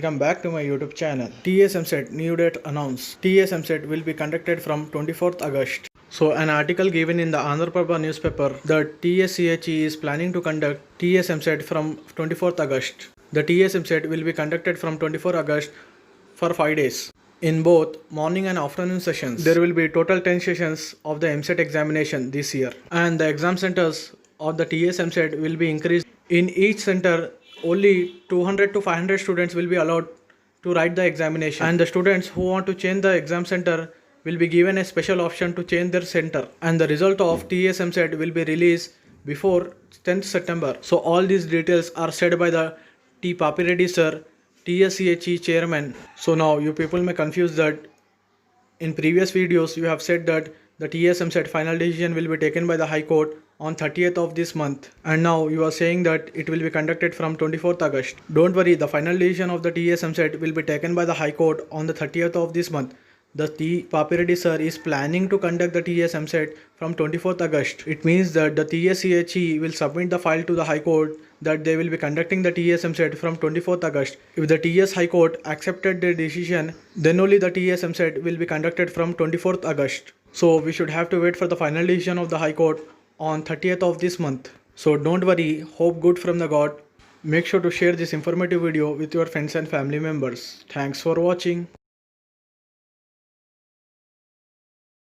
welcome back to my YouTube channel. Eamcet new date announced. Eamcet will be conducted from 24th August. So an article given in the Andhra Prabha newspaper that TSCHE is planning to conduct Eamcet from 24th August. The Eamcet will be conducted from 24 August for 5 days. In both morning and afternoon sessions, there will be total 10 sessions of the Eamcet examination this year. And the exam centers of the Eamcet will be increased. In each center, only 200 to 500 students will be allowed to write the examination. And the students who want to change the exam center will be given a special option to change their center. And the result of Eamcet will be released before 10th September. So all these details are said by the T. Papireddy sir, TSCHE chairman. So now you people may confuse that in previous videos you have said that the Eamcet final decision will be taken by the High Court on 30th of this month, and now you are saying that it will be conducted from 24th August. Don't worry, the final decision of the Eamcet will be taken by the High Court on the 30th of this month. The T. Papireddy sir is planning to conduct the Eamcet from 24th August. It means that the TSCHE will submit the file to the High Court that they will be conducting the Eamcet from 24th August. If the TS High Court accepted the decision, then only the Eamcet will be conducted from 24th August. So we should have to wait for the final decision of the High Court on 30th of this month. So don't worry, hope good from the God. Make sure to share this informative video with your friends and family members. Thanks for watching.